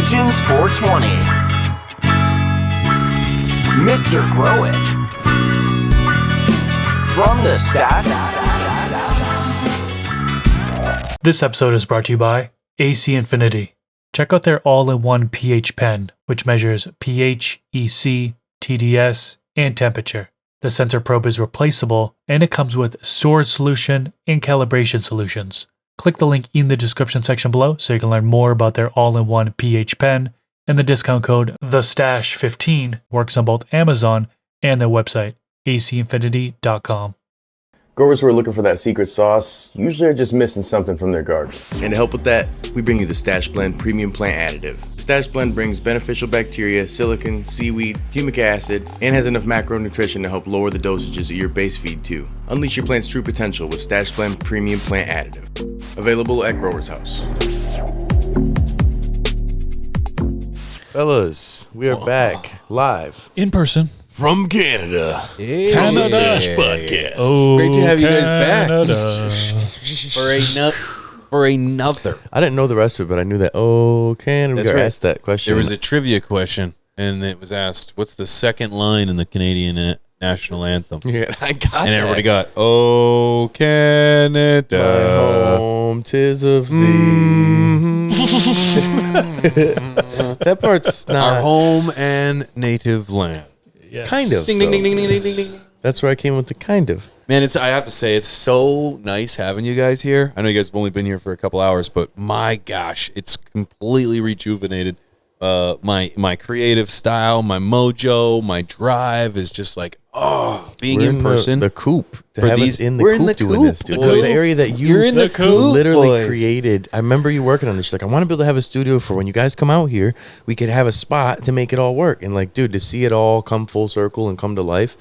Pigeons 420. Mr. Grow It. From the staff. This episode is brought to you by AC Infinity. Check out their all-in-one pH pen, which measures pH, EC, TDS, and temperature. The sensor probe is replaceable, and it comes with storage solution and calibration solutions. Click the link in the description section below so you can learn more about their all-in-one pH pen, and the discount code THESTASH15 works on both Amazon and their website, acinfinity.com. Growers who are looking for that secret sauce usually are just missing something from their garden. And to help with that, we bring you the Stash Blend Premium Plant Additive. Stash Blend brings beneficial bacteria, silicon, seaweed, humic acid, and has enough macronutrition to help lower the dosages of your base feed too. Unleash your plant's true potential with Stash Blend Premium Plant Additive. Available at Growers House. Fellas, we are back live In person. From Canada. Hey. From the Stash Podcast. Oh, Great to have you guys Canada. for another. I didn't know the rest of it, but I knew that. Oh, we That's got right. asked that question. There was a trivia question, and it was asked, "What's the second line in the Canadian national anthem?" Yeah, I got And that. everybody got, "Oh, Canada, My home, 'tis of thee. That part's our not home and native land." Yes. kind of. Ding, ding, ding, ding, ding, ding, ding, ding. That's where I came with the kind of. Man, I have to say, it's so nice having you guys here. I know you guys have only been here for a couple hours, but my gosh, it's completely rejuvenated. My creative style, my mojo, my drive is just like, being We're in person. the coop to For have these- us in the we're in coop the doing coop, this, dude. boys. The area that You're in the coop, literally boys. created. I remember you working on this. She's like, I want to be able to have a studio for when you guys come out here. We could have a spot to make it all work. And like, dude, to see it all come full circle and come to life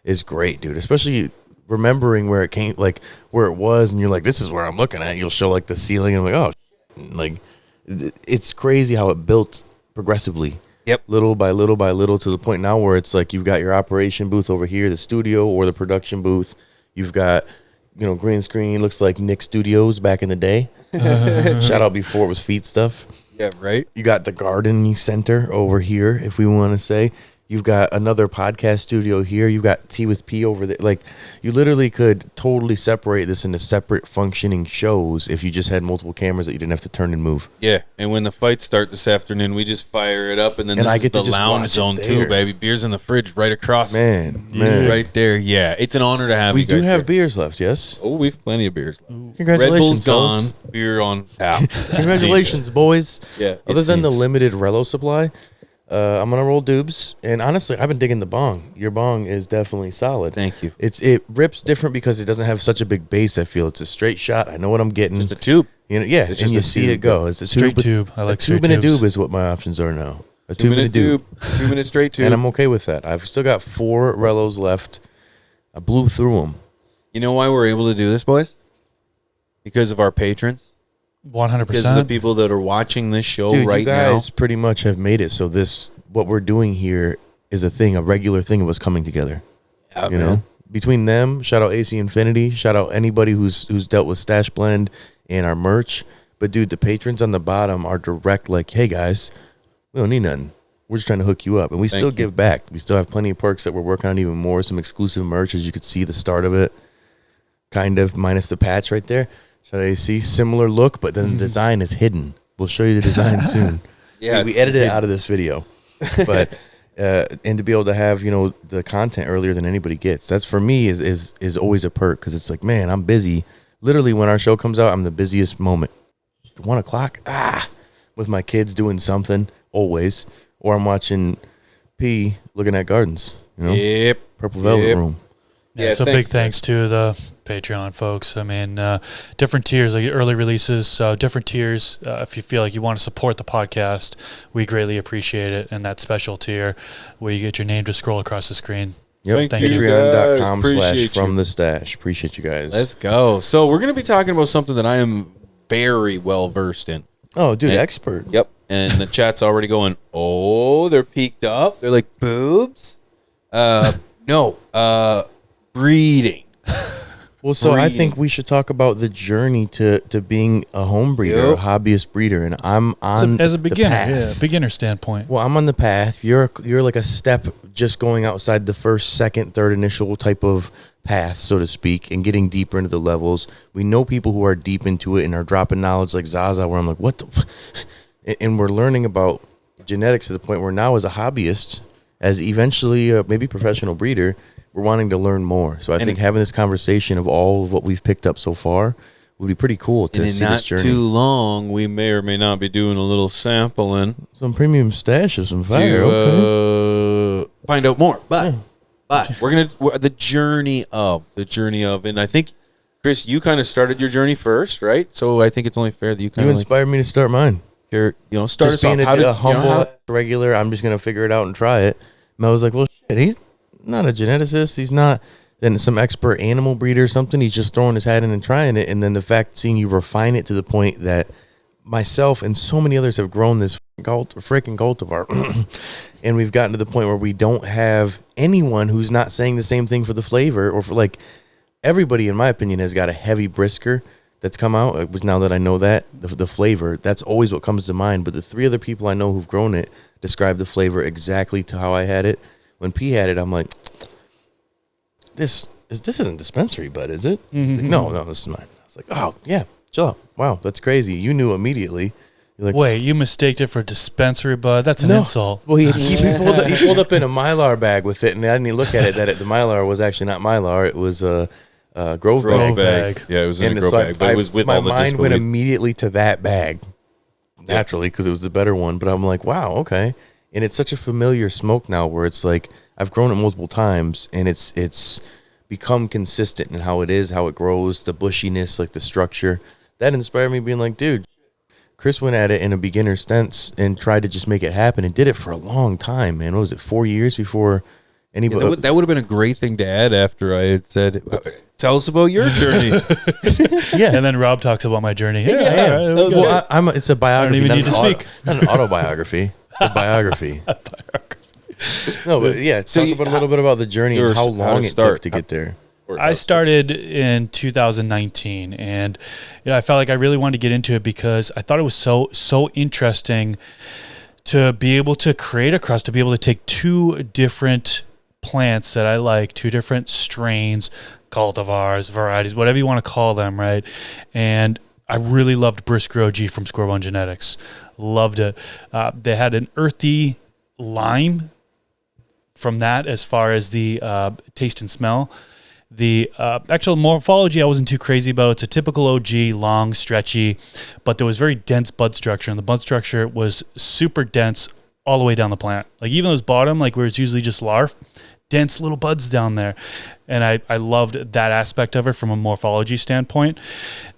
is great, dude. Especially remembering where it came, like where it was, and you're like, this is where I'm looking at. You'll show like the ceiling, and I'm like, oh, like it's crazy how it built progressively. Yep. Little by little by little to the point now where it's like you've got your operation booth over here, the studio or the production booth. You've got, green screen. Looks like Nick Studios back in the day. Shout out before it was feet stuff. Yeah, right? You got the garden center over here, if we want to say. You've got another podcast studio here. You've got Tea with P over there. Like, you literally could totally separate this into separate functioning shows if you just had multiple cameras that you didn't have to turn and move. Yeah, and when the fights start this afternoon, we just fire it up, and then And this I is get to the just lounge watch it zone too, there. baby. Beers in the fridge right across. Man. Right there. Yeah, it's an honor to have We you guys do have here. beers left, yes? Oh, we've plenty of beers left. Congratulations, Red Bull's gone. fellas. Beer on tap. Congratulations, boys. Yeah, Other it than the seems. limited Rello supply, I'm going to roll dubs. And honestly, I've been digging the bong. Your bong is definitely solid. Thank you. It rips different because it doesn't have such a big base, I feel. It's a straight shot. I know what I'm getting. Just a tube. Yeah, It's and just you a see tube. it go. It's a Straight tube. tube. I like a tube straight and a tubes. doob is what my options are now. A 2 tube and a minute doob. 2 minute straight tube. And I'm okay with that. I've still got 4 Rellos left. I blew through them. You know why we're able to do this, boys? Because of our patrons. 100%. Because of the people that are watching this show Dude, right you guys pretty much have made it so what we're doing here is a regular thing of us coming together. now. You know, between them, shout out AC Infinity, shout out anybody who's dealt with Stash Blend and our merch. But dude, the patrons on the bottom are direct, like, hey guys, we don't need nothing. We're just trying to hook you up, and we still give back. We still have plenty of perks that we're working on even more. Some exclusive merch, as you could see the start of it, kind of minus the patch right there. Shout out AC, similar look, but then the design is hidden. We'll show you the design soon. Yeah, we edited it out of this video, but. And to be able to have the content earlier than anybody gets, that's for me is always a perk, because it's like, man, I'm busy. Literally, when our show comes out, I'm the busiest moment. 1 o'clock, with my kids doing something always, or I'm watching P looking at gardens. Yep. Purple Velvet Room. Yeah, so big thanks to the Patreon folks. I mean, different tiers, like early releases, so different tiers. If you feel like you want to support the podcast, we greatly appreciate it. And that special tier where you get your name to scroll across the screen. Yep. Thank you. Patreon.com/ Appreciate from you. the stash. Appreciate you guys. Let's go. So we're going to be talking about something that I am very well versed in. Oh, dude, And- expert. Yep. And the chat's already going, oh, they're peaked up. They're like, boobs? No. Breeding. Well, so I breeding. think we should talk about the journey to being a home breeder, Yep. a hobbyist breeder, and I'm So on as a the beginner, path. beginner standpoint. Well, I'm on the path. You're like a step just going outside the first, second, third initial type of path, so to speak, and getting deeper into the levels. We know people who are deep into it and are dropping knowledge like Zaza, where I'm like, what the and we're learning about genetics to the point where now as a hobbyist, as eventually maybe professional breeder, we're wanting to learn more. So I think having this conversation of all of what we've picked up so far would be pretty cool to And in see not this journey. too long, we may or may not be doing a little sampling Some premium stash of some fire. to find out more. But we're the journey of, and I think, Chris, you kind of started your journey first, right? So I think it's only fair that you kind You of inspired me to start mine. start Just us being off. a humble regular, I'm just going to figure it out and try it. And I was like, well, shit, he's not a geneticist. He's not then some expert animal breeder or something. He's just throwing his hat in and trying it. And then the fact seeing you refine it to the point that myself and so many others have grown this freaking cultivar. And we've gotten to the point where we don't have anyone who's not saying the same thing for the flavor or for like everybody, in my opinion, has got a heavy brisker that's come out. Now that I know that, the flavor, that's always what comes to mind. But the three other people I know who've grown it describe the flavor exactly to how I had it. When P had it, I'm like, this isn't dispensary bud, is it? Like, no, this is mine. I was like, oh, yeah, chill out. Wow, that's crazy. You knew immediately. You're like, Wait, you mistaked it for dispensary bud? That's an No. insult. well, he pulled up in a Mylar bag with it, and I didn't even look at it. The Mylar was actually not Mylar. It was a Grove Grow bag. bag. Yeah, it was in a And grow so bag, but it was with my all the mind disco went weed. immediately to that bag, naturally, because it was the better one. But I'm like, wow, okay. And it's such a familiar smoke now, where it's like I've grown it multiple times, and it's become consistent in how it is, how it grows, the bushiness, like the structure. That inspired me, being like, dude, Chris went at it in a beginner stance and tried to just make it happen, and did it for a long time, man. What was it, 4 years before anybody? Yeah, that would have been a great thing to add after I had said, tell us about your journey. Yeah. And then Rob talks about my journey. Yeah, Yeah. all right, we got it. Well, it's a biography. even not need an to speak. Not an autobiography. It's a biography. No, but yeah, So talk about a little bit about the journey and how how long to it start. took to get there. I started in 2019, and I felt like I really wanted to get into it because I thought it was so interesting to be able to create a crust, to be able to take two different plants that I like, two different strains, cultivars, varieties, whatever you want to call them, right? And I really loved Brisker OG from Scorebone Genetics. Loved it. They had an earthy lime from that as far as the taste and smell. The actual morphology I wasn't too crazy about. It's a typical OG, long, stretchy, but there was very dense bud structure, and the bud structure was super dense all the way down the plant. Like even those bottom, like where it's usually just larf, dense little buds down there. And I loved that aspect of it from a morphology standpoint.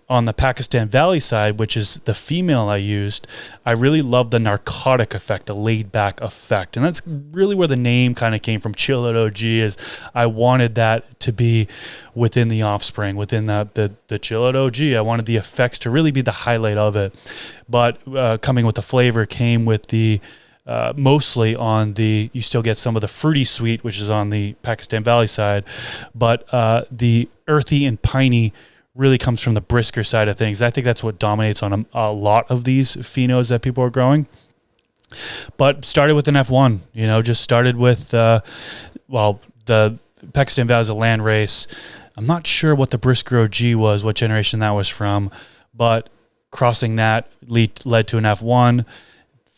On the Pakistan Valley side, which is the female I used, I really loved the narcotic effect, the laid back effect. And that's really where the name kind of came from. Chill Out OG is I wanted that to be within the offspring, within the Chill Out OG. I wanted the effects to really be the highlight of it. But coming with the flavor came with the mostly on the, you still get some of the fruity sweet, which is on the Pakistan Valley side, but the earthy and piney really comes from the Brisker side of things. I think that's what dominates on a lot of these phenos that people are growing. But started with an F1, just started with, the Pakistan Valley is a land race. I'm not sure what the Brisker OG was, what generation that was from, but crossing that led to an F1,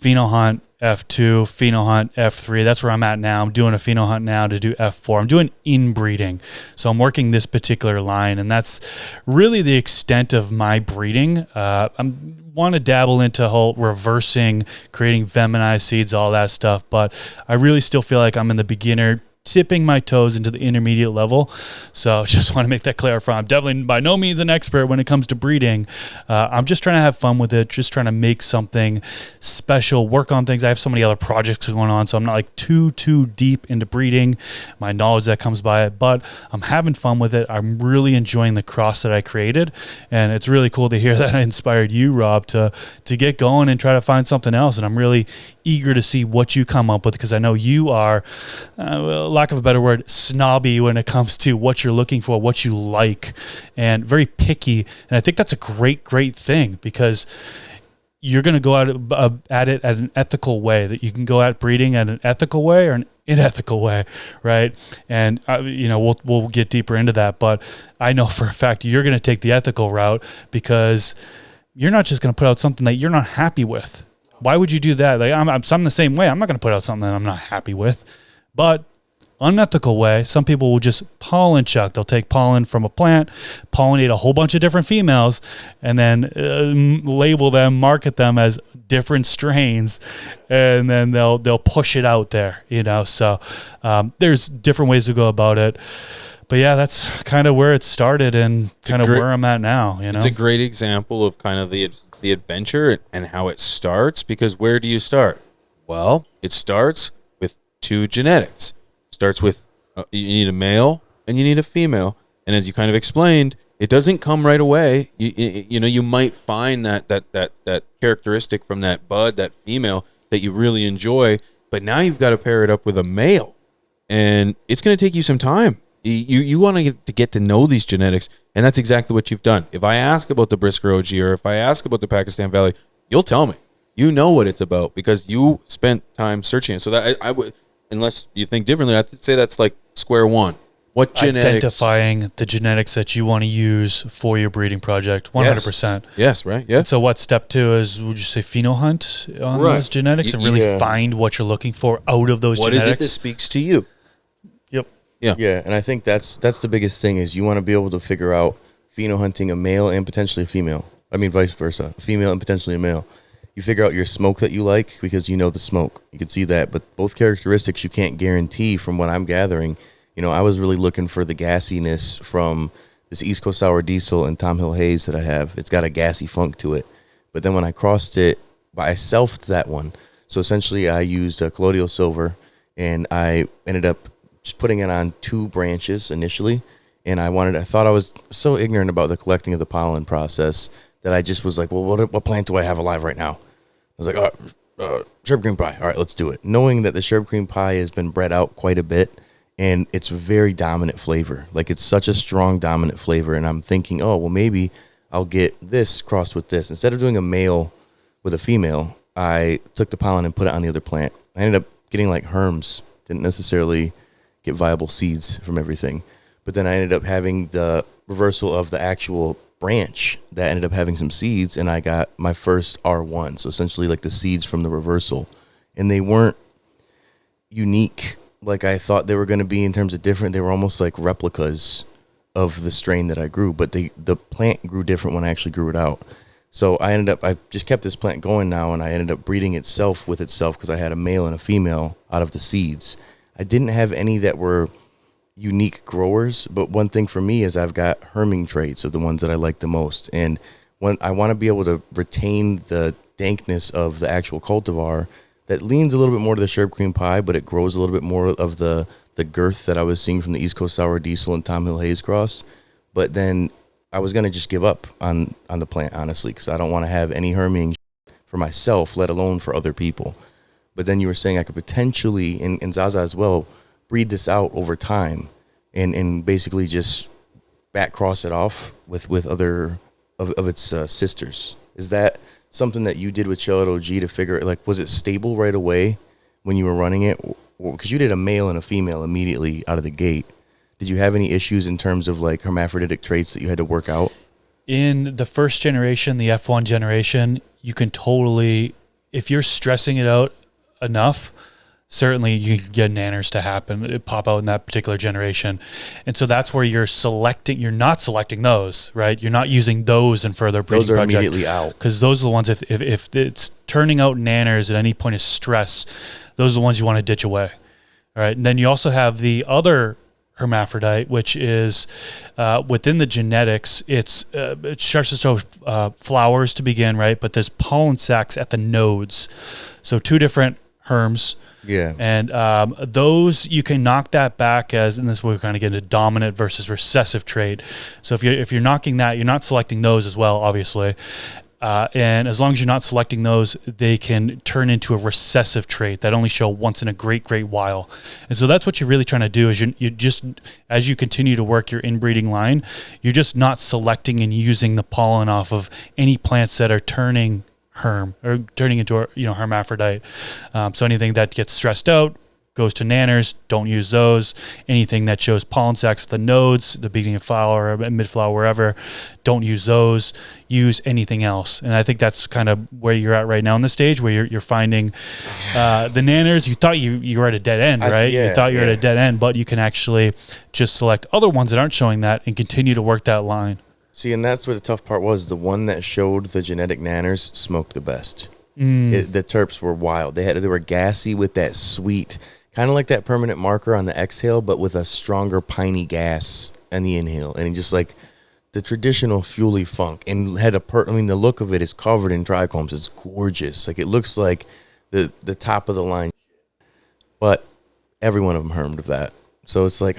pheno hunt, F2, pheno hunt, F3. That's where I'm at now. I'm doing a pheno hunt now to do F4. I'm doing inbreeding. So I'm working this particular line, and that's really the extent of my breeding. I want to dabble into whole reversing, creating feminized seeds, all that stuff, but I really still feel like I'm in the beginner, tipping my toes into the intermediate level. So just want to make that clear. I'm definitely by no means an expert when it comes to breeding. I'm just trying to have fun with it, just trying to make something special, work on things. I have so many other projects going on, so I'm not like too deep into breeding, my knowledge that comes by it, but I'm having fun with it. I'm really enjoying the cross that I created, and it's really cool to hear that I inspired you, Rob, to get going and try to find something else. And I'm really eager to see what you come up with, because I know you are a lack of a better word, snobby when it comes to what you're looking for, what you like, and very picky. And I think that's a great thing, because you're going to go at it at an ethical way, that you can go at breeding at an ethical way or an unethical way, right? And we'll get deeper into that, but I know for a fact you're going to take the ethical route, because you're not just going to put out something that you're not happy with. Why would you do that? Like I'm the same way. I'm not going to put out something that I'm not happy with. But unethical way, some people will just pollen chuck. They'll take pollen from a plant, pollinate a whole bunch of different females, and then label them, market them as different strains, and then they'll push it out there. So there's different ways to go about it. But yeah, that's kind of where it started and kind of where I'm at now. It's a great example of kind of the adventure and how it starts, because where do you start? Well, it starts with two genetics. Starts with you need a male and you need a female, and as you kind of explained, it doesn't come right away. You might find that characteristic from that bud, that female, that you really enjoy, but now you've got to pair it up with a male, and it's going to take you some time. You want to get to know these genetics, and that's exactly what you've done. If I ask about the Brisker OG, or if I ask about the Pakistan Valley, you'll tell me. You know what it's about because you spent time searching it. So that I would. Unless you think differently, I'd say that's like square one. What genetics? Identifying the genetics that you want to use for your breeding project, 100%. Yes, right, yeah. So what step 2 is, would you say phenohunt on those genetics and really find what you're looking for out of those genetics? What is it that speaks to you? Yep. Yeah, and I think that's the biggest thing, is you want to be able to figure out phenohunting a male and potentially a female. I mean, vice versa, a female and potentially a male. You figure out your smoke that you like because you know the smoke. You can see that, but both characteristics you can't guarantee from what I'm gathering. I was really looking for the gassiness from this East Coast Sour Diesel and Tom Hill Haze that I have. It's got a gassy funk to it. But then when I crossed it, I selfed that one. So essentially I used a Colloidal Silver, and I ended up just putting it on 2 branches initially. And I thought I was so ignorant about the collecting of the pollen process that I just was like, well, what plant do I have alive right now? I was like, Sherb Cream Pie. All right, let's do it. Knowing that the Sherb Cream Pie has been bred out quite a bit, and it's very dominant flavor. Like, it's such a strong dominant flavor, and I'm thinking, oh, well, maybe I'll get this crossed with this. Instead of doing a male with a female, I took the pollen and put it on the other plant. I ended up getting like herms. Didn't necessarily get viable seeds from everything. But then I ended up having the reversal of the actual branch that ended up having some seeds, and I got my first R1. So essentially like the seeds from the reversal. And they weren't unique like I thought they were going to be in terms of different. They were almost like replicas of the strain that I grew, but the plant grew different when I actually grew it out. So I just kept this plant going now, and I ended up breeding itself with itself because I had a male and a female out of the seeds. I didn't have any that were unique growers, but one thing for me is I've got herming traits of the ones that I like the most. And when I want to be able to retain the dankness of the actual cultivar that leans a little bit more to the Sherb Cream Pie, but it grows a little bit more of the girth that I was seeing from the East Coast Sour Diesel and Tom Hill Haze cross. But then I was going to just give up on the plant, honestly, because I don't want to have any herming for myself, let alone for other people. But then you were saying I could potentially, and Zaza as well, breed this out over time and basically just back cross it off with other of its sisters. Is that something that you did with Charlotte OG to figure, like, was it stable right away when you were running it? Because you did a male and a female immediately out of the gate. Did you have any issues in terms of like hermaphroditic traits that you had to work out? In the first generation, the F1 generation, you can totally, if you're stressing it out enough, certainly you can get nanners to happen, pop out in that particular generation. And so that's where you're not selecting those, right? You're not using those in further breeding project. Those are immediately out. Because those are the ones, if it's turning out nanners at any point of stress, those are the ones you want to ditch away. All right. And then you also have the other hermaphrodite, which is within the genetics, it starts to show flowers to begin, right? But there's pollen sacs at the nodes. So 2 different herms. Yeah. And those, you can knock that back as, and this we're kind of get into dominant versus recessive trait. So if you're knocking that, you're not selecting those as well, obviously. And as long as you're not selecting those, they can turn into a recessive trait that only show once in a great while. And so that's what you're really trying to do is you just, as you continue to work your inbreeding line, you're just not selecting and using the pollen off of any plants that are turning herm or turning into a hermaphrodite. So anything that gets stressed out goes to nanners. Don't use those. Anything that shows pollen sacs at the nodes, the beginning of flower or mid flower, wherever, don't use those. Use anything else. And I think that's kind of where you're at right now in the stage where you're finding the nanners. You thought you were at a dead end, right? You thought you were at a dead end, but you can actually just select other ones that aren't showing that and continue to work that line. See, and that's what the tough part was. The one that showed the genetic nanners smoked the best. The terps were wild. They were gassy with that sweet, kind of like that permanent marker on the exhale, but with a stronger piney gas on the inhale. And just like the traditional fuely funk. And had the look of it is covered in trichomes. It's gorgeous. Like it looks like the top of the line. But every one of them hermed of that. So it's like,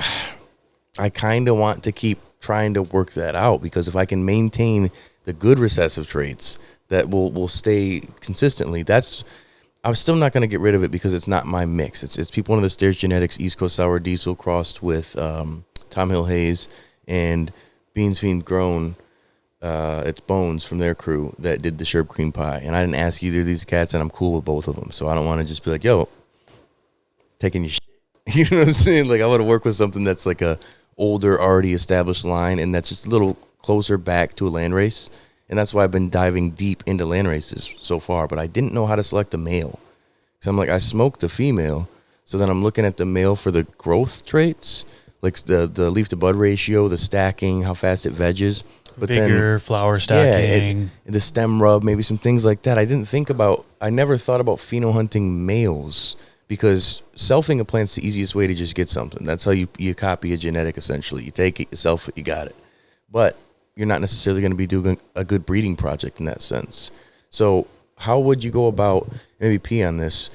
I kind of want to keep trying to work that out, because if I can maintain the good recessive traits that will stay consistently, I'm still not going to get rid of it because it's not my mix. It's people under the stairs genetics, East Coast Sour Diesel crossed with Tom Hill Hayes and Beans Fiend Grown. It's Bones from their crew that did the Sherb Cream Pie. And I didn't ask either of these cats, and I'm cool with both of them. So I don't want to just be like, yo, taking your shit. You know what I'm saying? Like I want to work with something that's like a older, already established line, and that's just a little closer back to a land race. And that's why I've been diving deep into land races so far. But I didn't know how to select a male. So I'm like, I smoked the female. So then I'm looking at the male for the growth traits, like the leaf to bud ratio, the stacking, how fast it veges. But Vigor, flower stacking. The stem rub, maybe some things like that. I never thought about phenohunting males, because selfing a plant's the easiest way to just get something. That's how you copy a genetic, essentially. You take it, you self it, you got it. But you're not necessarily going to be doing a good breeding project in that sense. So how would you go about, maybe pee on this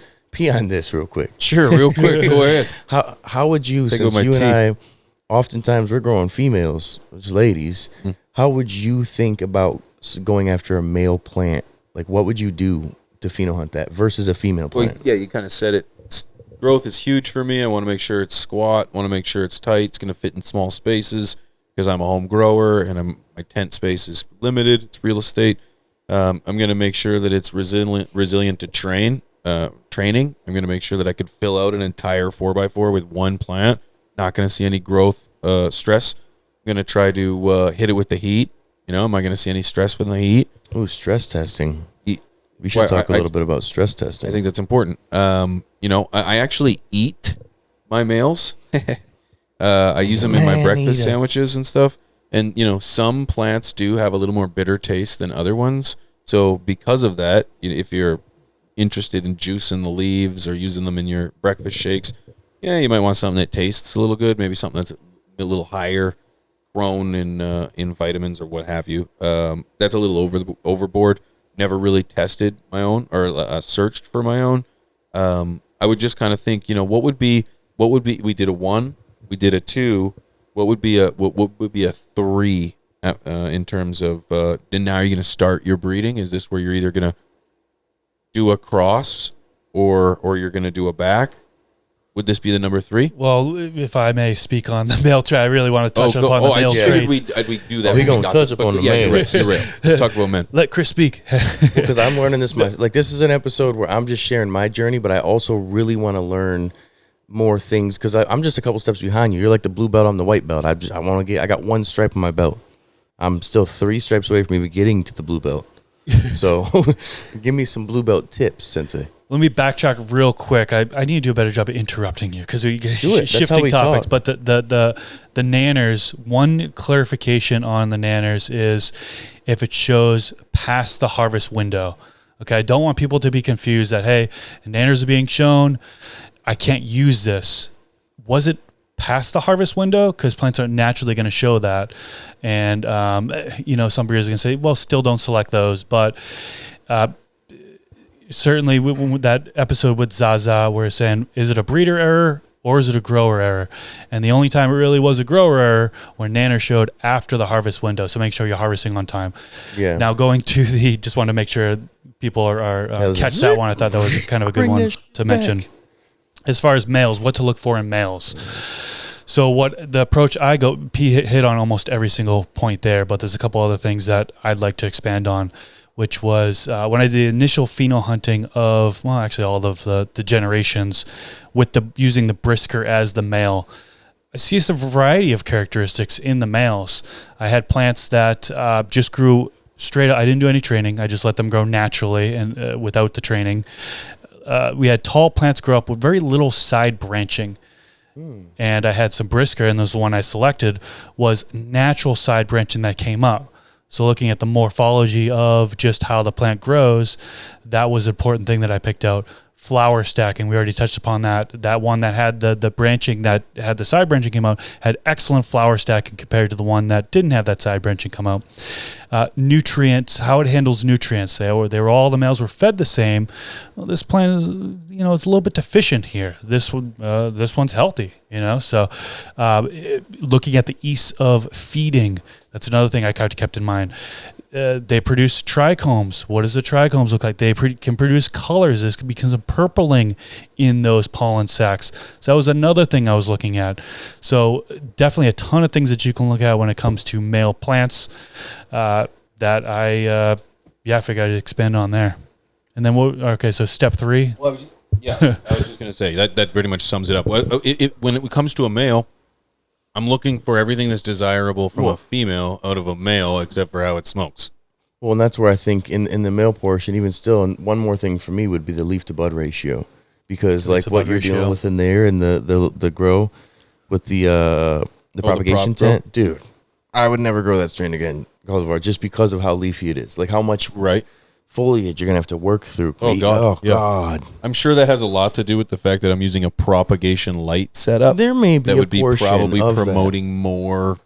real quick. Sure, real quick, go ahead. How would you, since you and I, oftentimes we're growing females, which is ladies, how would you think about going after a male plant? Like what would you do to phenohunt that versus a female plant? Well, yeah, you kind of said it. Growth is huge for me. I want to make sure it's squat. I want to make sure it's tight. It's going to fit in small spaces because I'm a home grower and my tent space is limited. It's real estate. I'm going to make sure that it's resilient to training. I'm going to make sure that I could fill out an entire 4x4 with one plant. Not going to see any growth stress. I'm going to try to hit it with the heat. Am I going to see any stress with the heat? Ooh, stress testing. We should talk a little bit about stress testing. I think that's important. I actually eat my males. I use them in my breakfast sandwiches and stuff. And, some plants do have a little more bitter taste than other ones. So because of that, if you're interested in juicing the leaves or using them in your breakfast shakes, you might want something that tastes a little good, maybe something that's a little higher grown in vitamins or what have you. That's a little overboard. Never really tested my own or searched for my own. I would just kind of think, what would be, we did a 1, we did a 2, what would be a 3 in terms of, then now you're going to start your breeding? Is this where you're either going to do a cross or you're going to do a back? Would this be the number 3? Well, if I may speak on the male trait, I really want to touch upon the male traits. We do that. We're going to touch upon the male. You're right. Let's talk about men. Let Chris speak. Because I'm learning this. This is an episode where I'm just sharing my journey, but I also really want to learn more things, because I'm just a couple steps behind you. You're like the blue belt, I'm the white belt. I got 1 stripe on my belt. I'm still 3 stripes away from even getting to the blue belt. So give me some blue belt tips, Sensei. Let me backtrack real quick. I need to do a better job of interrupting you because we're shifting topics. Talk. But the nanners, one clarification on the nanners is if it shows past the harvest window. Okay, I don't want people to be confused that, hey, nanners are being shown, I can't use this. Was it past the harvest window? Because plants aren't naturally going to show that. And, some breeders are going to say, well, still don't select those. But certainly with that episode with Zaza, we're saying, is it a breeder error? or is it a grower error? And the only time it really was a grower error when Nanner showed after the harvest window. So make sure you're harvesting on time. Yeah. Now going to just want to make sure people are catch that one. I thought that was kind of a good one to mention. As far as males, what to look for in males. So what the approach I go, P hit on almost every single point there, but there's a couple other things that I'd like to expand on, which was when I did the initial pheno hunting of, well, actually all of the generations with using the brisker as the male. I see a variety of characteristics in the males. I had plants that just grew straight up. I didn't do any training. I just let them grow naturally and without the training. We had tall plants grow up with very little side branching. And I had some brisker, and the one I selected was natural side branching that came up. So looking at the morphology of just how the plant grows, that was an important thing that I picked out. Flower stacking, we already touched upon that. That one that had the branching, that had the side branching came out, had excellent flower stacking compared to the one that didn't have that side branching come out. Nutrients, how it handles nutrients. They were all, the males were fed the same. Well, this plant is, it's a little bit deficient here. This one's healthy, So looking at the ease of feeding, that's another thing I kept in mind. They produce trichomes. What does the trichomes look like? They can produce colors. There's because some purpling in those pollen sacs. So that was another thing I was looking at. So definitely a ton of things that you can look at when it comes to male plants that I figured I'd expand on there. And then so step 3. Well, I was just going to say that pretty much sums it up. When it comes to a male, I'm looking for everything that's desirable from a female out of a male, except for how it smokes. Well, and that's where I think in the male portion, even still, and one more thing for me would be the leaf to bud ratio, because like what you're dealing with in there and the grow with the propagation tent, dude, I would never grow that strain again, cultivar, just because of how leafy it is, like how much foliage you're gonna have to work through. Oh God! I'm sure that has a lot to do with the fact that I'm using a propagation light setup. There may be that would be probably promoting that. More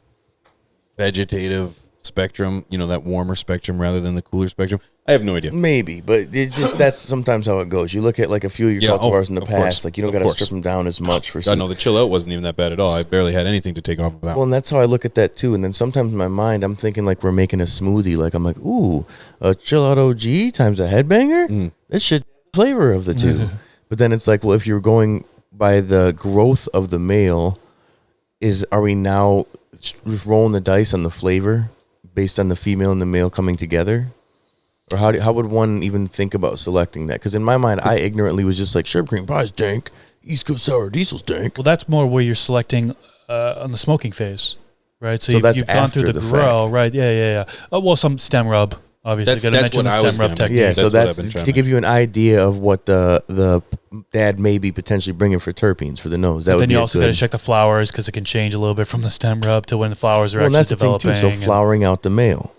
vegetative spectrum, that warmer spectrum rather than the cooler spectrum. I have no idea. Maybe, but it just that's sometimes how it goes. You look at like a few of your cultivars in the past, like you don't got to strip them down as much for. God, no, the chill out wasn't even that bad at all. I barely had anything to take off of that. Well, and that's how I look at that too. And then sometimes in my mind, I'm thinking like we're making a smoothie. Like I'm like, ooh, a chill out OG times a headbanger. This should flavor of the two. But then it's like, well, if you're going by the growth of the male, are we now just rolling the dice on the flavor based on the female and the male coming together? Or how would one even think about selecting that? Because in my mind, I ignorantly was just like, Sherb cream pie stank, East Coast sour diesel stank. Well, that's more where you're selecting on the smoking phase, right? So you've gone through the grow, right? Yeah. Oh, well, some stem rub, obviously. That's what I was stem rub technique. Yeah, so that's to give you an idea of what the dad may be potentially bringing for terpenes for the nose. Then you also got to check the flowers because it can change a little bit from the stem rub to when the flowers are actually developing. Thing too, so flowering out the male.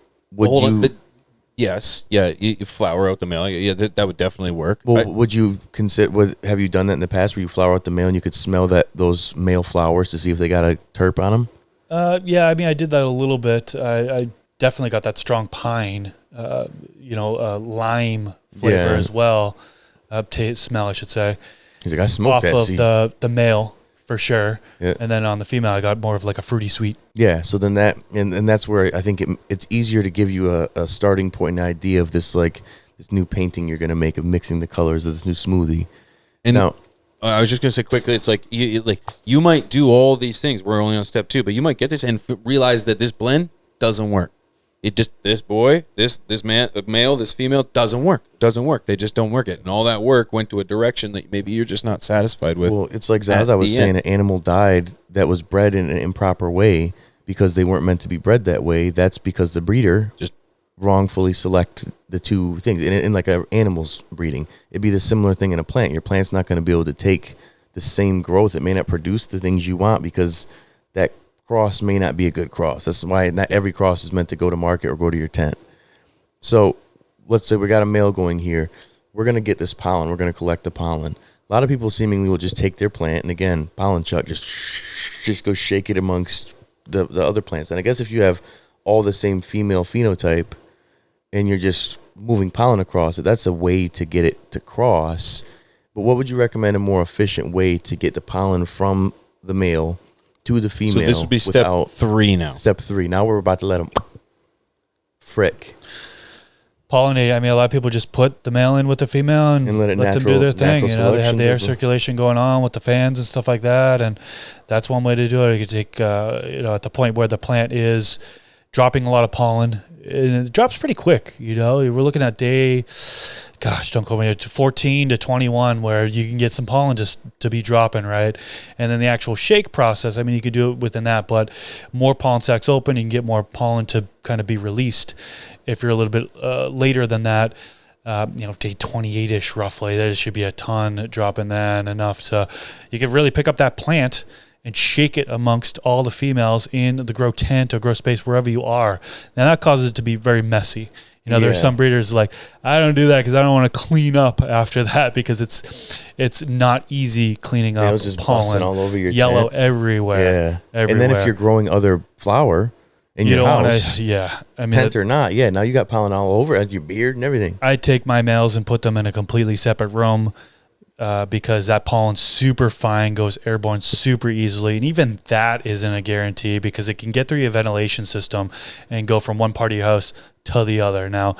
Yes, yeah, you flower out the male. Yeah, that would definitely work. Well, would you consider? Have you done that in the past, where you flower out the male and you could smell those male flowers to see if they got a terp on them? Yeah, I mean, I did that a little bit. I definitely got that strong pine, lime flavor as well. Smell, I should say. He's like, I smoked that off of the male for sure, and then on the female, I got more of like a fruity sweet. Yeah, so then and that's where I think it's easier to give you a starting point, an idea of this this new painting you're gonna make of mixing the colors of this new smoothie. And now, I was just gonna say quickly, it's like you might do all these things. We're only on step 2, but you might get this and realize that this blend doesn't work. It just this male, this female doesn't work. They just don't work it, and all that work went to a direction that maybe you're just not satisfied with. Well, it's like as I was saying, an animal died that was bred in an improper way because they weren't meant to be bred that way. That's because the breeder just wrongfully select the two things. In like an animal's breeding, it'd be the similar thing in a plant. Your plant's not going to be able to take the same growth. It may not produce the things you want because that cross may not be a good cross. That's why not every cross is meant to go to market or go to your tent. So let's say we got a male going here. We're going to get this pollen. We're going to collect the pollen. A lot of people seemingly will just take their plant and, again, pollen chuck, just go shake it amongst the other plants. And I guess if you have all the same female phenotype and you're just moving pollen across it, that's a way to get it to cross. But what would you recommend a more efficient way to get the pollen from the male to the female? So this would be step 3 now. Step 3. Now we're about to let them frick. Pollinate. I mean, a lot of people just put the male in with the female and let it them do their thing. natural You know, they have the air selection. circulation going on with the fans and stuff like that, and that's one way to do it. You could take, at the point where the plant is dropping a lot of pollen, and it drops pretty quick. You know, we're looking at day, don't call me, 14 to 21, where you can get some pollen just to be dropping, right? And then the actual shake process, I mean, you could do it within that, but more pollen sacs open, you can get more pollen to kind of be released. If you're a little bit later than that, day 28-ish roughly, there should be a ton dropping then, enough so you can really pick up that plant and shake it amongst all the females in the grow tent or grow space, wherever you are. Now that causes it to be very messy. You know, there's some breeders like, I don't do that because I don't want to clean up after that, because it's not easy cleaning up. It's just pollen busting all over your yellow tent. everywhere. Yeah. And then if you're growing other flower in you your don't house, wanna, I mean, tent or not, now you got pollen all over at your beard and everything. I take my males and put them in a completely separate room, because that pollen's super fine, goes airborne super easily. And even that isn't a guarantee, because it can get through your ventilation system and go from one part of your house to the other. Now,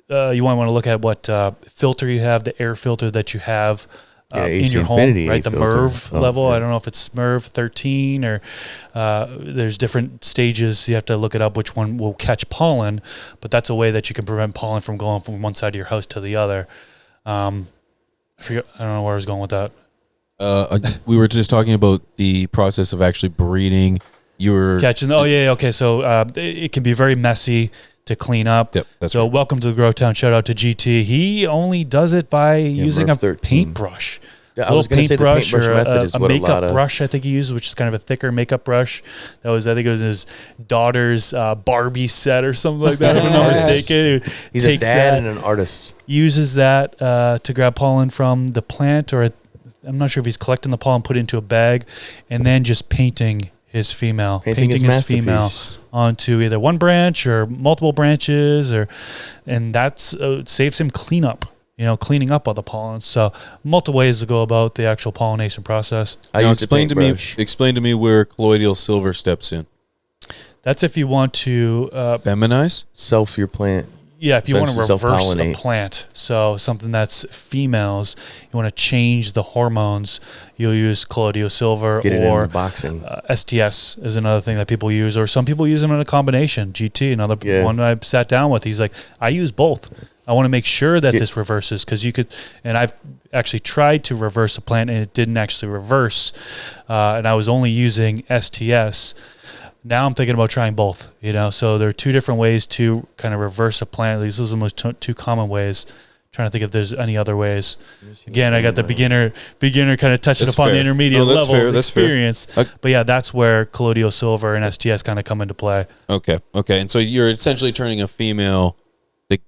you want to look at what filter you have, the air filter that you have in your home, right? The MERV level. I don't know if it's MERV 13 or there's different stages. You have to look it up which one will catch pollen, but that's a way that you can prevent pollen from going from one side of your house to the other. I don't know where I was going with that. We were just talking about the process of actually breeding your catching. Oh yeah, okay. So it can be very messy to clean up. Yep, that's so right. Welcome to the Grow Town. Shout out to GT. He only does it by using a 13. paintbrush. Yeah, I was going to say the paintbrush method is a what a makeup lot of brush I think he used, which is kind of a thicker makeup brush. I think it was his daughter's Barbie set or something like that. If I'm not mistaken. He's a dad and an artist. Uses that to grab pollen from the plant, or I'm not sure if he's collecting the pollen, put it into a bag, and then just painting his female, painting his female onto either one branch or multiple branches, and that's saves him cleanup. Cleaning up all the pollen. So multiple ways to go about the actual pollination process. Now explain to me where colloidal silver steps in. That's if you want to feminize, self your plant. Yeah, if you want to reverse a plant, so something that's females, you want to change the hormones, you'll use colloidal silver, Get it or in boxing. STS is another thing that people use, or some people use them in a combination. GT, another one I sat down with, he's like, I use both. I want to make sure that this reverses, because you could, and I've actually tried to reverse a plant and it didn't actually reverse, and I was only using STS. Now I'm thinking about trying both, so there are two different ways to kind of reverse a plant. These are the most two common ways. Trying to think if there's any other ways. Again, I got the beginner kind of touching upon the intermediate level of experience. But yeah, that's where colloidal silver and STS kind of come into play. Okay. And so you're essentially turning a female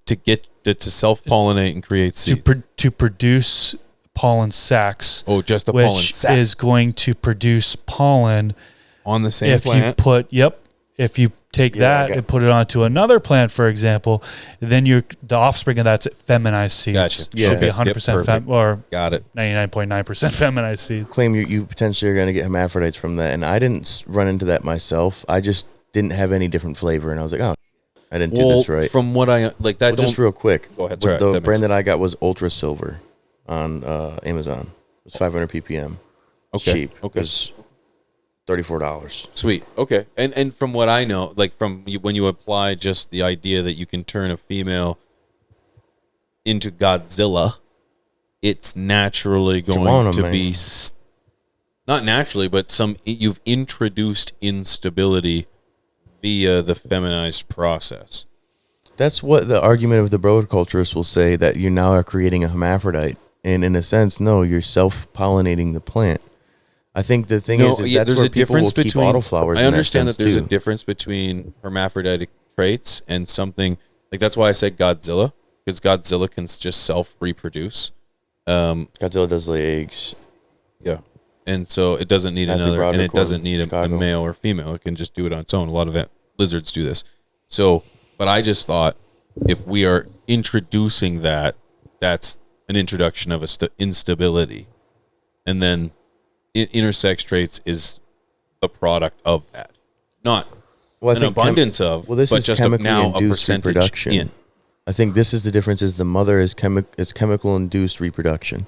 to get to self-pollinate and create seed. To produce pollen sacs. Oh, just the pollen sac. Which is going to produce pollen on the same plant. If you take that and put it onto another plant, for example, then the offspring of that's feminized seeds. Gotcha. Yeah. Should be 100% or got it. 99.9% feminized seed. Claim you potentially are going to get hermaphrodites from that, and I didn't run into that myself. I just didn't have any different flavor, and I was like, oh, I didn't do this right. From what I like, that just real quick. Go ahead. The brand that I got was Ultra Silver on Amazon. It was 500 ppm. Okay. Cheap. Okay. It was $34. Sweet. Okay. And from what I know, like when you apply just the idea that you can turn a female into Godzilla, it's naturally going to be not naturally, but you've introduced instability via the feminized process. That's what the argument of the broticulturists will say, that you now are creating a hermaphrodite. And in a sense, no, you're self-pollinating the plant. I think the thing is that's where people will keep autoflowers. I understand that there's a difference between hermaphroditic traits and something like that's why I said Godzilla, because Godzilla can just self-reproduce. Godzilla does lay eggs. Yeah, and so it doesn't need another, and it doesn't need a male or female. It can just do it on its own. A lot of lizards do this. So, but I just thought if we are introducing that's an introduction of instability, and then intersex traits is the product of that, not Well, an abundance of, well, this but is just chemically now a induced percentage reproduction. in. I think this is the difference: is the mother is chemical induced reproduction.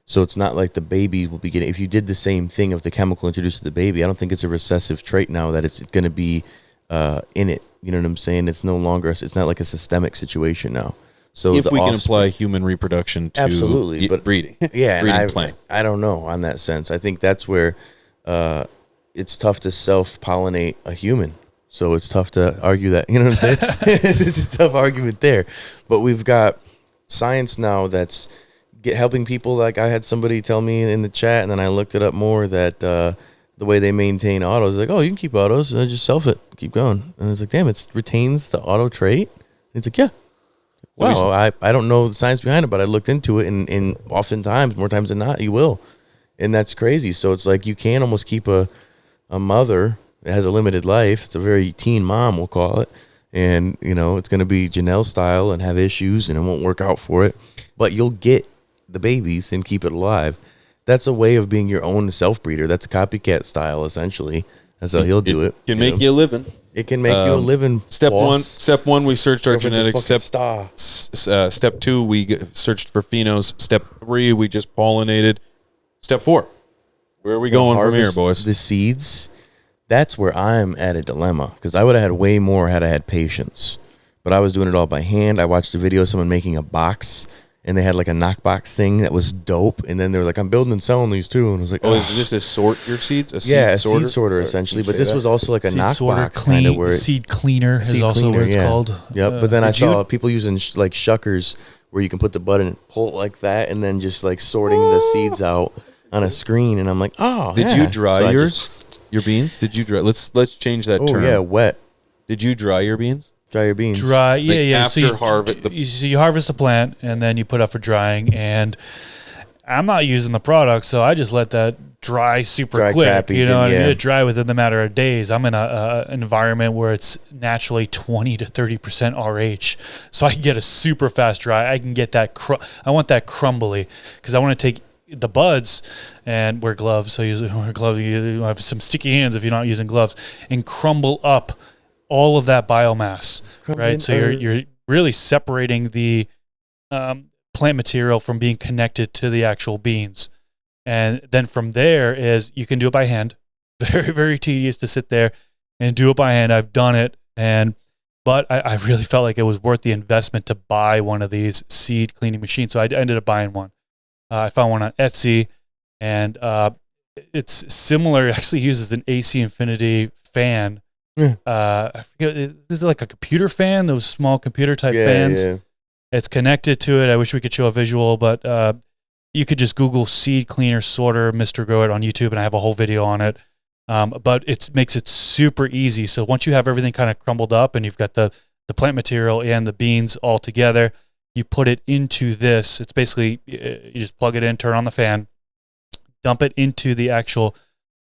So it's not like the baby will be getting. If you did the same thing of the chemical introduced to the baby, I don't think it's a recessive trait now that it's going to be in it. You know what I'm saying? It's no longer. It's not like a systemic situation now. So If the we can offspring- apply human reproduction to Absolutely, but breeding, yeah, breeding and plants. I don't know on that sense. I think that's where it's tough to self-pollinate a human. So it's tough to argue that. You know what I'm saying? It's a tough argument there. But we've got science now that's helping people. Like I had somebody tell me in the chat, and then I looked it up more, that the way they maintain autos, like, oh, you can keep autos, just self it, keep going. And I was like, damn, it retains the auto trait. And it's like, yeah. Wow, I don't know the science behind it, but I looked into it, and oftentimes, more times than not, you will. And that's crazy. So it's like you can almost keep a mother that has a limited life. It's a very teen mom, we'll call it. And, it's going to be Janelle style and have issues, and it won't work out for it. But you'll get the babies and keep it alive. That's a way of being your own self-breeder. That's copycat style, essentially. That's how he'll do it. Can make you a living. It can make you a living. Step boss. one, we searched our Go for the genetics. fucking Step star. Step 2, we searched for phenos. Step 3, we just pollinated. Step 4, where are we going from here, Harvest boys? the seeds. That's where I'm at a dilemma, because I would have had way more had I had patience. But I was doing it all by hand. I watched a video of someone making a box, and they had like a knockbox thing that was dope. And then they were like, I'm building and selling these too. And I was like, Oh, is this to sort your seeds? A seed yeah, a sorter? seed sorter Or essentially. can you But say this that? was also like a Seed sorter, knockbox kind of where seed cleaner is seed also cleaner, what it's yeah. called. Yep. But then I did you- saw people using like shuckers where you can put the button and pull it like that, and then just like sorting the seeds out on a screen. And I'm like, oh, Did yeah. you dry So I yours? just- Your beans? Did you dry? Let's change that oh term. yeah, wet. Did you dry your beans? Dry your beans. Dry, yeah, Like yeah. after so you harvest the plant, and then you put up for drying. And I'm not using the product, so I just let that dry super Dry quick. crappy, You know, yeah. it dry within the matter of days. I'm in an environment where it's naturally 20 to 30% RH, so I can get a super fast dry. I can get that. I want that crumbly, because I want to take the buds and wear gloves. So I usually wear gloves. You have some sticky hands if you're not using gloves, and crumble up all of that biomass, right? So you're really separating the plant material from being connected to the actual beans. And then from there is you can do it by hand. Very, very tedious to sit there and do it by hand. I've done it, but I really felt like it was worth the investment to buy one of these seed cleaning machines. So I ended up buying one. I found one on Etsy, and it's similar. It actually uses an AC Infinity fan. I forget, this is like a computer fan, those small computer type fans. Yeah. It's connected to it. I wish we could show a visual, but you could just Google seed cleaner sorter Mr. Grow It on YouTube, and I have a whole video on it. But it makes it super easy. So once you have everything kind of crumbled up and you've got the plant material and the beans all together, you put it into this. It's basically, you just plug it in, turn on the fan, dump it into the actual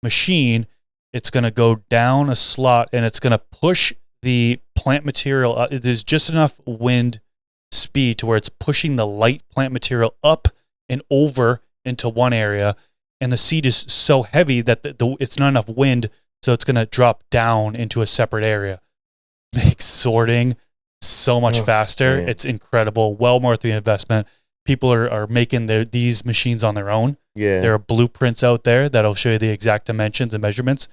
machine. It's going to go down a slot, and it's going to push the plant material. There's just enough wind speed to where it's pushing the light plant material up and over into one area, and the seed is so heavy that it's not enough wind, so it's going to drop down into a separate area. Makes sorting so much faster. man. It's incredible. Well worth the investment. People are making these machines on their own. Yeah. There are blueprints out there that'll show you the exact dimensions and measurements.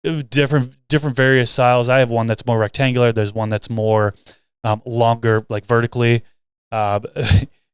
Different various styles. I have one that's more rectangular. There's one that's more longer, like vertically.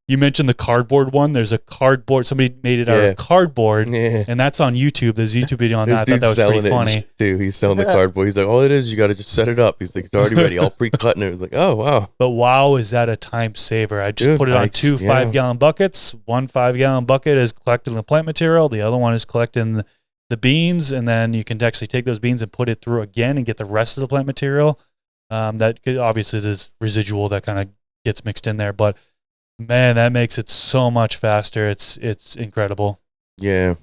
You mentioned the cardboard one. There's a cardboard. Somebody made it out of cardboard, and that's on YouTube. There's a YouTube video on that. I thought that was pretty funny. Dude, he's selling the cardboard. He's like, all it is, you got to just set it up. He's like, it's already ready, all pre-cut, and it was like, oh wow. But wow, is that a time saver? I just Dude, put it on two 5-gallon buckets. One 5-gallon bucket is collecting the plant material. The other one is collecting the beans, and then you can actually take those beans and put it through again and get the rest of the plant material. That obviously there's residual that kind of gets mixed in there, but man, that makes it so much faster. It's incredible. Yeah.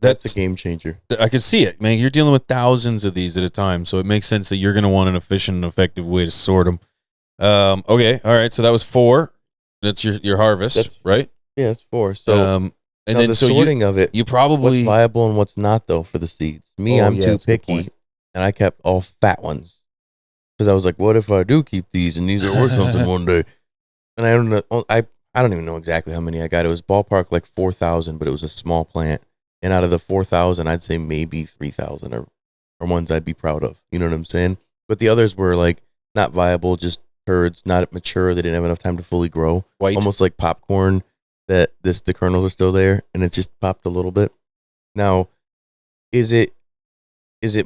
That's a game changer. I can see it, man. You're dealing with thousands of these at a time, so it makes sense that you're going to want an efficient and effective way to sort them. Okay, all right. So that was 4. That's your harvest, right? Yeah, it's 4. So and now then the so sorting of it, you what's probably viable and what's not though for the seeds. Me, Oh, I'm yeah, too that's a good picky, point. and I kept all fat ones because I was like, what if I do keep these and these are worth something one day? And I don't know. I don't even know exactly how many I got. It was ballpark like 4,000, but it was a small plant. And out of the 4,000, I'd say maybe 3,000 are ones I'd be proud of. You know what I'm saying? But the others were like not viable, just turds, not mature. They didn't have enough time to fully grow. white. Almost like popcorn that the kernels are still there and it just popped a little bit. Now, is it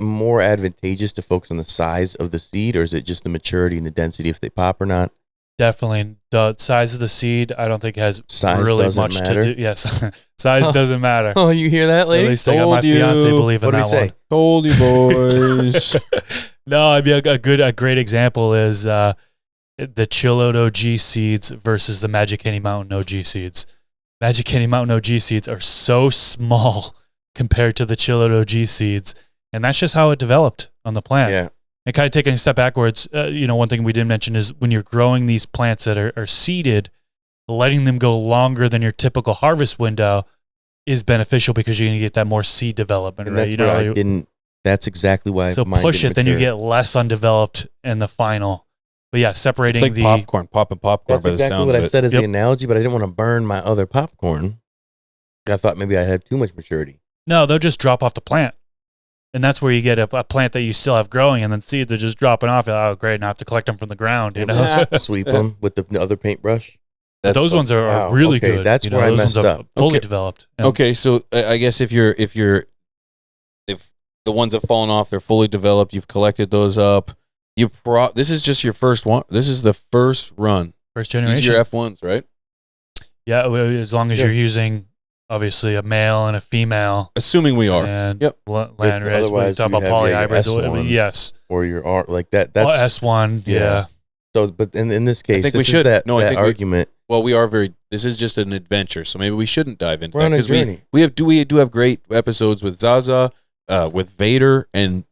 more advantageous to focus on the size of the seed, or is it just the maturity and the density if they pop or not? Definitely. The size of the seed, I don't think has Size really doesn't much matter? to do. Yes. Size doesn't matter. Oh, you hear that, At lady? least I got my Told you. fiance believing What do we that say? one. Told you, boys. No, I mean a great example is the Chillot OG seeds versus the Magic Candy Mountain OG seeds. Magic Candy Mountain OG seeds are so small compared to the Chillot OG seeds, and that's just how it developed on the plant. Yeah. And kind of taking a step backwards, one thing we didn't mention is when you're growing these plants that are seeded, letting them go longer than your typical harvest window is beneficial because you're going to get that more seed development, And right? that's where I didn't. That's exactly why. So mine push didn't it, then you mature. get less undeveloped in the final. But yeah, It's separating like the popcorn, popping popcorn That's by the exactly sounds what of I it. said as Yep. the analogy, but I didn't want to burn my other popcorn. I thought maybe I had too much maturity. no, they'll just drop off the plant, and that's where you get a plant that you still have growing, and then seeds are just dropping off. Oh, great! Now I have to collect them from the ground. You know, Sweep them with the other paintbrush. those ones are Wow, really okay, good. that's where I those messed ones are up. fully Okay. developed. And Okay, so I guess if the ones have fallen off, they're fully developed. You've collected those up. This is just your first one. This is the first run. first These generation. are your F1s, right? Yeah, as long as Yeah. you're using obviously a male and a female. Assuming we are. And Yep. land race. We otherwise talk you about have, yeah, your polyhybrids. S1. Yes. Or your art like that. That's S1. yeah. Yeah. so. But in this case, think we this should. is that, No, I that think we- argument. Well, this is just an adventure, so maybe we shouldn't dive into We're that on a because journey. we do have great episodes with Zaza, with Vader, and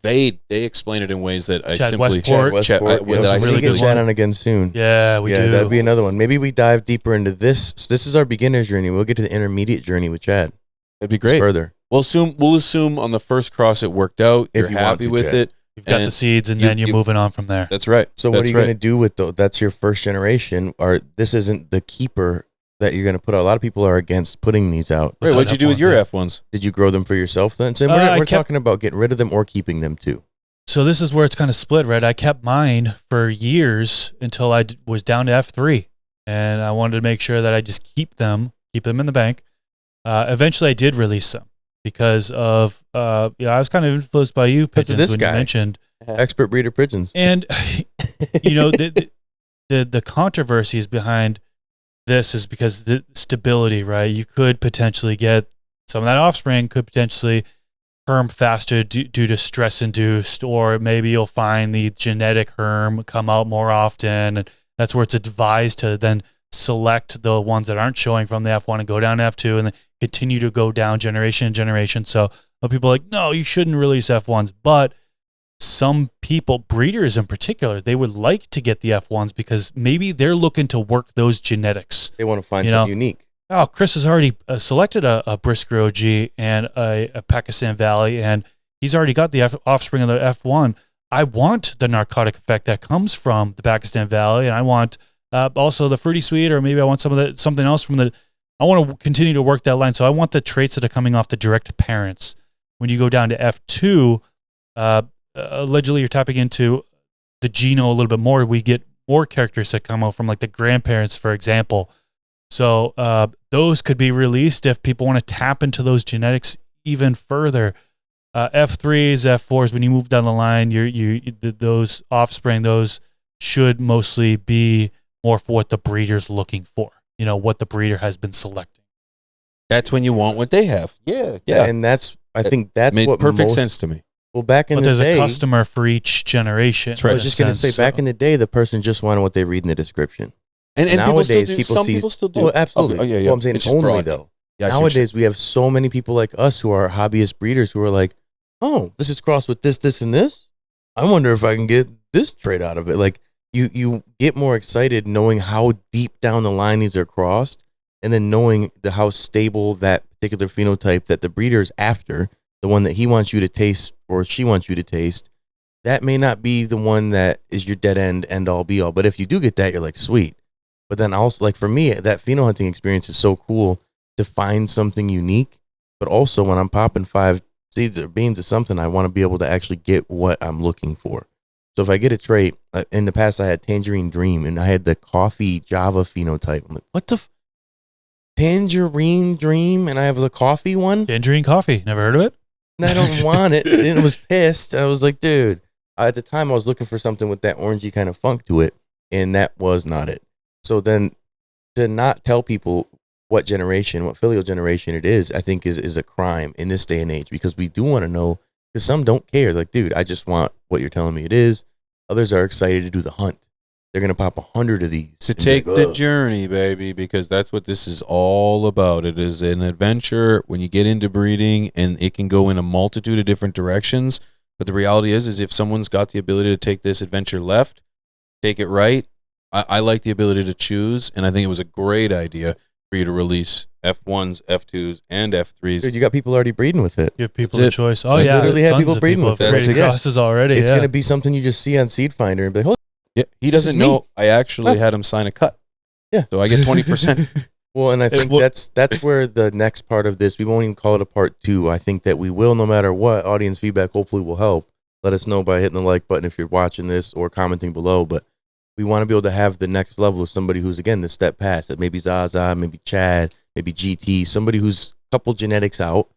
they explain it in ways that I Chad simply Westport. Westport, that I yeah, was we a simply really get good Chad one. on again soon. Yeah, we do. That'd be another one. Maybe we dive deeper into this. This is our beginner's journey. We'll get to the intermediate journey with Chad. That'd be Just great. Further. We'll assume on the first cross it worked out. If You're you want happy to, with Chad. it. You've got the and seeds, and you- then you're you- moving on from there. That's right. So what That's are you right. going to do with that's your first generation? Or this isn't the keeper that you're going to put out. A lot of people are against putting these out. Right, what'd you do with your Yeah. F1s? Did you grow them for yourself then? So I we're kept- talking about getting rid of them or keeping them too. So this is where it's kind of split, right? I kept mine for years until I was down to F3, and I wanted to make sure that I just keep them in the bank. Eventually, I did release them because of I was kind of influenced by you, Because of Pigeons, this when guy. you mentioned, Expert breeder pigeons. and the controversies behind this is because the stability, right? You could potentially get some of that offspring could potentially herm faster due to stress induced, or maybe you'll find the genetic herm come out more often. And that's where it's advised to then select the ones that aren't showing from the F1 and go down to F2 and then continue to go down generation and generation. So people are like, no, you shouldn't release F1s. But some people, breeders in particular, they would like to get the F1s because maybe they're looking to work those genetics. They want to find You know, something unique. Oh, Chris has already selected a Brisker OG and a Pakistan Valley, and he's already got the offspring of the F1. I want the narcotic effect that comes from the Pakistan Valley, and I want also the Fruity Sweet, or maybe I want something else from the. I want to continue to work that line, so I want the traits that are coming off the direct parents. When you go down to F2, allegedly you're tapping into the genome a little bit more. We get more characters that come out from like the grandparents, for example. So those could be released if people want to tap into those genetics even further. F3s, F4s, when you move down the line, those offspring, those should mostly be more for what the breeder's looking for. You know, what the breeder has been selecting. That's when you want what they have. Yeah. And I think that's Made what perfect most, sense to me. Well, back in But the there's day, a customer for each generation. That's right. I was just going to say, back in the day, the person just wanted what they read in the description. And Nowadays, people still do. people Some see. people still do. Oh, absolutely. Oh, yeah, yeah. Well, I'm saying It's just only broad. though. Yeah, I see what you're Nowadays, we have so many people like us who are hobbyist breeders who are like, oh, this is crossed with this, this, and this. I wonder if I can get this trait out of it. Like you get more excited knowing how deep down the line these are crossed. and then knowing how stable that particular phenotype that the breeder is after, the one that he wants you to taste or she wants you to taste, that may not be the one that is your dead end all be all. But if you do get that, you're like, sweet. But then also, like for me, that pheno hunting experience is so cool to find something unique. But also when I'm popping 5 seeds or beans or something, I want to be able to actually get what I'm looking for. So if I get a trait, in the past I had Tangerine Dream and I had the coffee Java phenotype. I'm like, what the Tangerine Dream, and I have the coffee one? Tangerine coffee. Never heard of it? And I don't want it. And I was pissed. I was like, dude, at the time I was looking for something with that orangey kind of funk to it, and that was not it. So then to not tell people what filial generation it is, I think is a crime in this day and age, because we do want to know, because some don't care. Like, dude, I just want what you're telling me it is. Others are excited to do the hunt. They're going to pop 100 of these. To take the journey, baby, because that's what this is all about. It is an adventure when you get into breeding, and it can go in a multitude of different directions. But the reality is if someone's got the ability to take this adventure left, take it right, I like the ability to choose, and I think it was a great idea for you to release F1s, F2s, and F3s. Dude, you got people already breeding with it. Give people That's the it. choice. Oh, I yeah. literally had tons people of breeding with have it. created Yeah. crosses already. It's yeah. going to be something you just see on Seed Finder and be like, holy. Yeah, he This is doesn't me. know. I actually had him sign a cut. Yeah. So I get 20%. Well, and I think that's where the next part of this, we won't even call it a part 2. I think that we will, no matter what, audience feedback hopefully will help. Let us know by hitting the like button if you're watching this or commenting below. But we want to be able to have the next level of somebody who's, again, the step past it. Maybe Zaza, maybe Chad, maybe GT, somebody who's a couple genetics out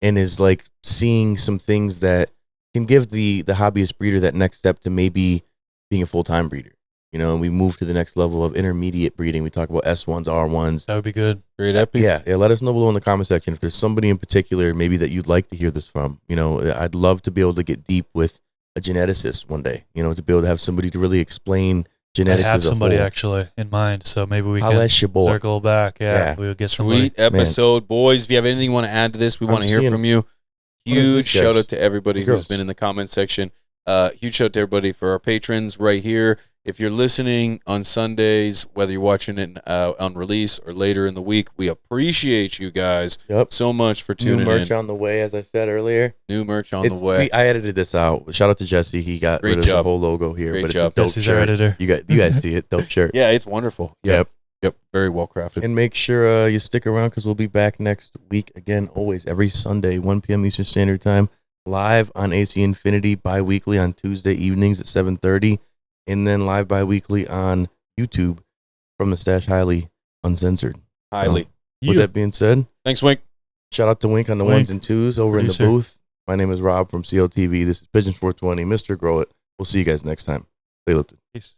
and is like seeing some things that can give the hobbyist breeder that next step to maybe being a full-time breeder. You know, and we move to the next level of intermediate breeding. We talk about S1s, R1s. That would be good. Great epi. Yeah, let us know below in the comment section if there's somebody in particular maybe that you'd like to hear this from. You know, I'd love to be able to get deep with a geneticist one day, you know, to be able to have somebody to really explain genetics I have as a somebody whole. actually in mind, so maybe we Holla can at your boy. circle back. Yeah, we'll get somebody. Sweet episode. Boys, if you have anything you want to add to this, we want to hear seeing- from you. What is Huge this, shout guys? out to everybody Girls. who's been in the comment section. Huge shout out to everybody for our patrons right here. If you're listening on Sundays, whether you're watching it on release or later in the week, we appreciate you guys Yep. so much for New tuning merch in. on the way, as I said earlier. New merch on the way. I edited this out. Shout out to Jesse. He got Great rid of the job. whole logo here. Great but job. It's a dope Jesse's our shirt. editor. You guys see it. Dope shirt. Yeah, it's wonderful. Yep. Yep. Very well crafted. And make sure you stick around because we'll be back next week again, always every Sunday, 1 p.m. Eastern Standard Time, live on AC Infinity, bi-weekly on Tuesday evenings at 7:30, and then live bi-weekly on YouTube from the Stash Highly Uncensored. Highly. With that being said, Thanks, Wink. shout out to Wink on the Wink. 1s and 2s over Producer. in the booth. My name is Rob from CLtv. This is Pigeons 420, Mr. Grow It. We'll see you guys next time. Stay lifted. Peace.